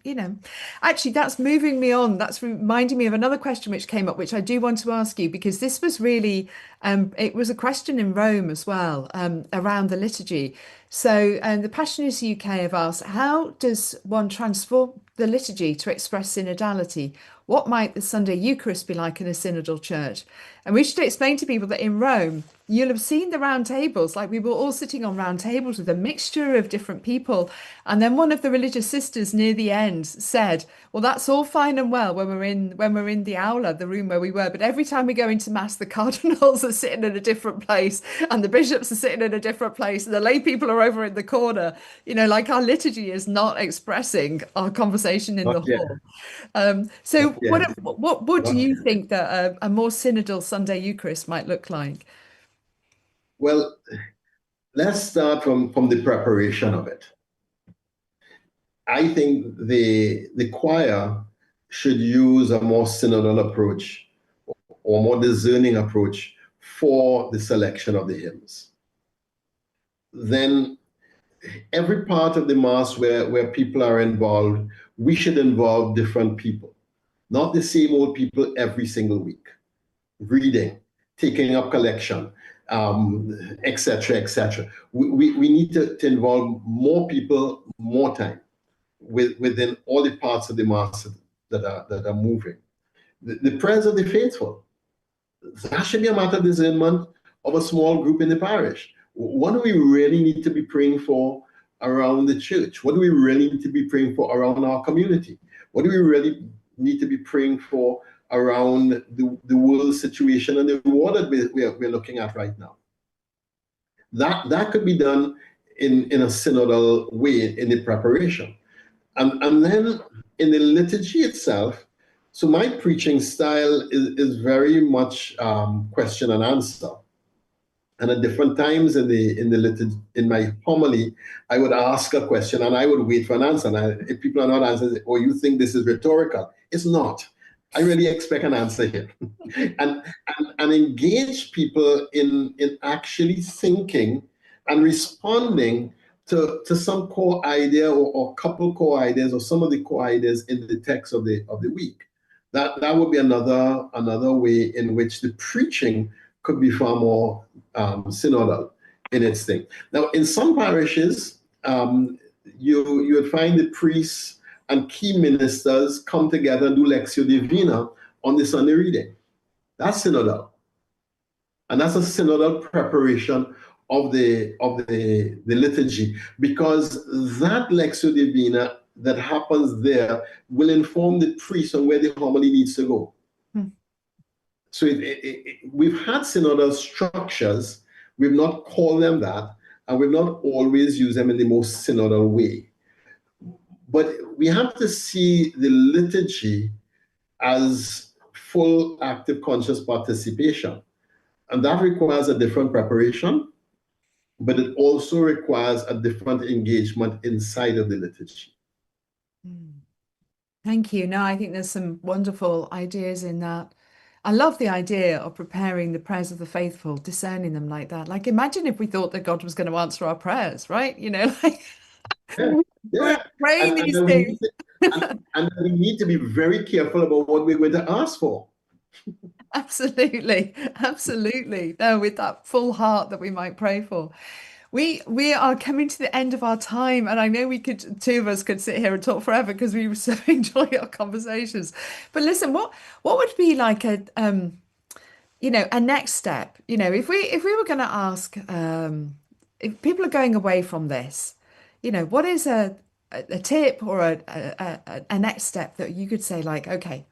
Actually, that's moving me on. That's reminding me of another question which came up, which I do want to ask you, because this was really, it was a question in Rome as well, around the liturgy. So, the Passionists UK have asked, how does one transform the liturgy to express synodality? What might the Sunday Eucharist be like in a synodal church? And we should explain to people that in Rome, you'll have seen the round tables, like we were all sitting on round tables with a mixture of different people. And then one of the religious sisters near the end said, well, that's all fine and well when we're in the aula, the room where we were. But every time we go into mass, the cardinals are sitting in a different place and the bishops are sitting in a different place and the lay people are over in the corner. Like our liturgy is not expressing our conversation in Not the yet. hall. So Not yet. what do Not you yet. think that a more synodal Sunday Eucharist might look like? Well, let's start from the preparation of it. I think the choir should use a more synodal approach or more discerning approach for the selection of the hymns. Then every part of the mass where people are involved, we should involve different people, not the same old people every single week. Reading, taking up collection, etc., etc. We need to involve more people, more time within all the parts of the mass that are moving. The prayers of the faithful, that should be a matter of discernment of a small group in the parish. What do we really need to be praying for around the church? What do we really need to be praying for around our community? What do we really need to be praying for around the world situation and the war that we're looking at right now? That could be done in a synodal way in the preparation. And then in the liturgy itself, so my preaching style is very much question and answer. And at different times in my homily, I would ask a question and I would wait for an answer. And if people are not answering, oh, you think this is rhetorical? It's not. I really expect an answer here. and engage people in actually thinking and responding to some core idea or couple core ideas or some of the core ideas in the text of the week. That would be another way in which the preaching could be far more synodal in its thing. Now, in some parishes, you would find the priests and key ministers come together and do Lectio Divina on the Sunday reading. That's synodal. And that's a synodal preparation of the liturgy, because that Lectio Divina that happens there will inform the priest on where the homily needs to go. So we've had synodal structures, we've not called them that, and we've not always used them in the most synodal way. But we have to see the liturgy as full active conscious participation. And that requires a different preparation, but it also requires a different engagement inside of the liturgy. Thank you. No, I think there's some wonderful ideas in that. I love the idea of preparing the prayers of the faithful, discerning them like that. Like, imagine if we thought that God was going to answer our prayers, right? You know, like we're praying these things. And we need to be very careful about what we're going to ask for. Absolutely. Absolutely. No, with that full heart that we might pray for. We are coming to the end of our time, and I know two of us could sit here and talk forever because we so enjoy our conversations. But listen, what would be like a next step? You know, if we were going to ask, if people are going away from this, you know, what is a tip or a next step that you could say, like, okay,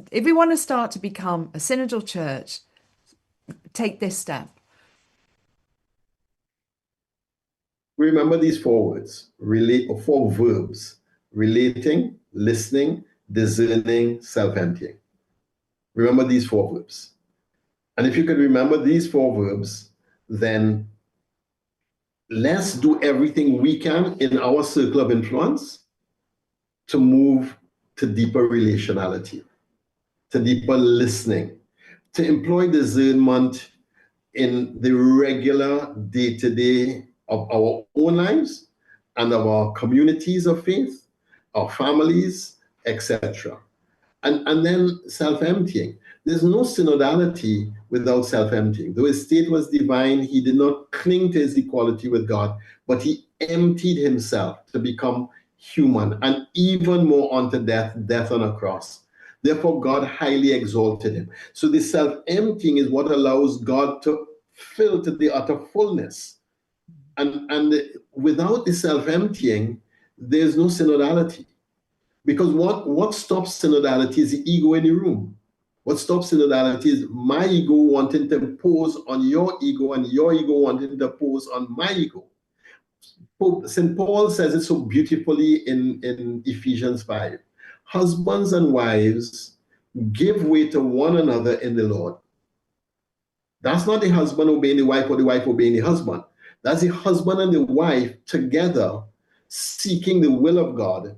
if we want to start to become a synodal church, take this step. Remember these 4 words, or 4 verbs: relating, listening, discerning, self-emptying. Remember these 4 verbs. And if you could remember these 4 verbs, then let's do everything we can in our circle of influence to move to deeper relationality, to deeper listening, to employ discernment in the regular day-to-day of our own lives and of our communities of faith, our families, etc. And then self-emptying. There's no synodality without self-emptying. Though his state was divine, he did not cling to his equality with God, but he emptied himself to become human, and even more unto death on a cross. Therefore, God highly exalted him. So the self-emptying is what allows God to fill to the utter fullness. And without the self-emptying, there's no synodality. Because what stops synodality is the ego in the room. What stops synodality is my ego wanting to impose on your ego and your ego wanting to impose on my ego. St. Paul says it so beautifully in Ephesians 5. Husbands and wives, give way to one another in the Lord. That's not the husband obeying the wife or the wife obeying the husband. That's the husband and the wife together seeking the will of God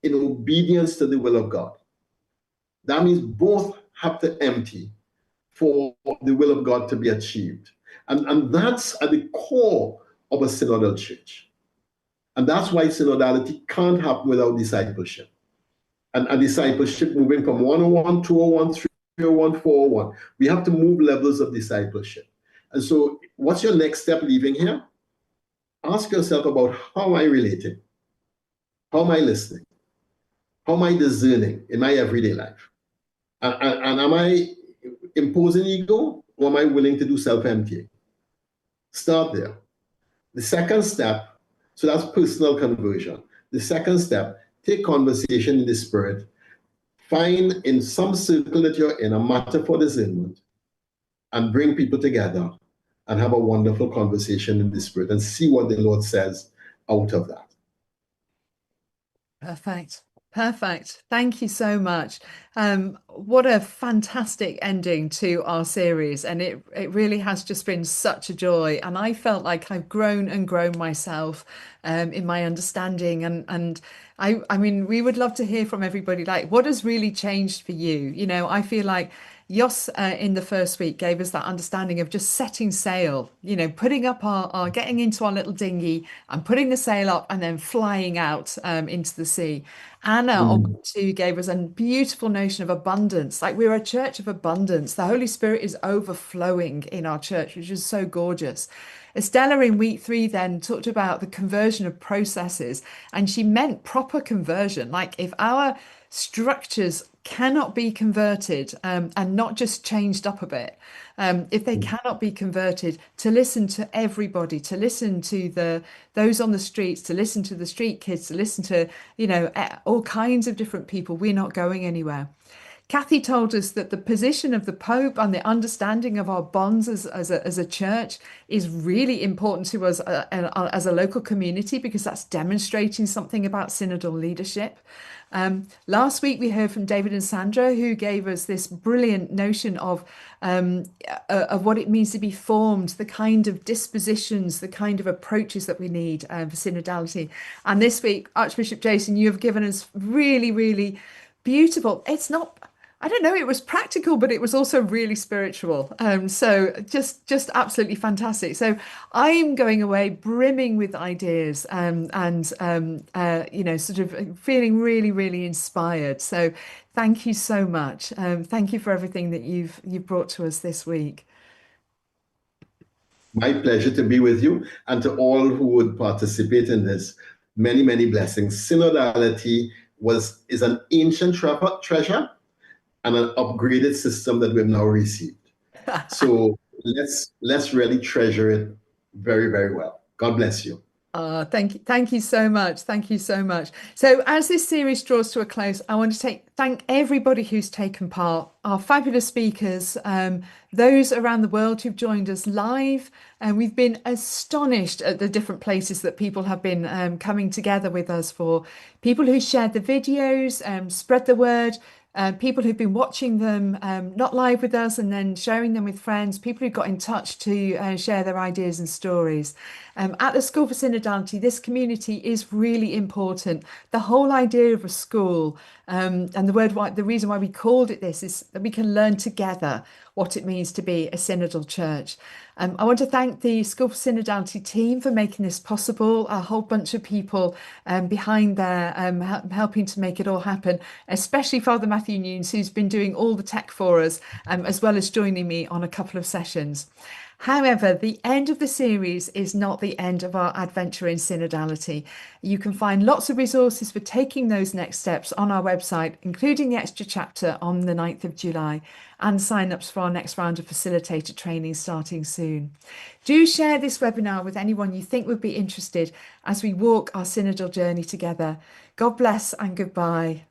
in obedience to the will of God. That means both have to empty for the will of God to be achieved. And that's at the core of a synodal church. And that's why synodality can't happen without discipleship. And discipleship moving from 101, 201, 301, 401. We have to move levels of discipleship. And so what's your next step leaving here? Ask yourself about how am I relating? How am I listening? How am I discerning in my everyday life? And am I imposing ego, or am I willing to do self-emptying? Start there. The second step, so that's personal conversion. The second step, take conversation in the spirit. Find in some circle that you're in a matter for discernment and bring people together and have a wonderful conversation in the spirit and see what the Lord says out of that. Perfect. Perfect. Thank you so much. What a fantastic ending to our series. And it really has just been such a joy. And I felt like I've grown and grown myself in my understanding. I mean, we would love to hear from everybody, like, what has really changed for you? You know, I feel like Jos in the first week gave us that understanding of just setting sail, you know, putting up our getting into our little dinghy and putting the sail up and then flying out into the sea. Anna on Mm. week two gave us a beautiful notion of abundance. Like we're a church of abundance. The Holy Spirit is overflowing in our church, which is so gorgeous. Estella in week three then talked about the conversion of processes, and she meant proper conversion. Like if our structures cannot be converted and not just changed up a bit, if they cannot be converted, to listen to everybody, to listen to those on the streets, to listen to the street kids, to listen to, you know, all kinds of different people, we're not going anywhere. Kathy told us that the position of the Pope and the understanding of our bonds as a church is really important to us as a local community, because that's demonstrating something about synodal leadership. Last week we heard from David and Sandra, who gave us this brilliant notion of what it means to be formed, the kind of dispositions, the kind of approaches that we need for synodality. And this week, Archbishop Jason, you have given us really, really beautiful. It's not, I don't know, it was practical, but it was also really spiritual. So just absolutely fantastic. So I'm going away brimming with ideas you know, sort of feeling really, really inspired. So thank you so much. Thank you for everything that you've brought to us this week. My pleasure to be with you, and to all who would participate in this. Many, many blessings. Synodality is an ancient treasure and an upgraded system that we've now received. So let's really treasure it very, very well. God bless you. Thank you so much. Thank you so much. So as this series draws to a close, I want to thank everybody who's taken part, our fabulous speakers, those around the world who've joined us live, and we've been astonished at the different places that people have been coming together with us for, people who shared the videos, spread the word, people who've been watching them not live with us and then sharing them with friends, people who got in touch to share their ideas and stories. At the School for Synodality, this community is really important. The whole idea of a school, and the reason why we called it this, is that we can learn together what it means to be a synodal church. I want to thank the School for Synodality team for making this possible, a whole bunch of people behind there helping to make it all happen, especially Father Matthew Nunes, who's been doing all the tech for us, as well as joining me on a couple of sessions. However, the end of the series is not the end of our adventure in synodality. You can find lots of resources for taking those next steps on our website, including the extra chapter on the 9th of July and sign-ups for our next round of facilitator training starting soon. Do share this webinar with anyone you think would be interested as we walk our synodal journey together. God bless and goodbye.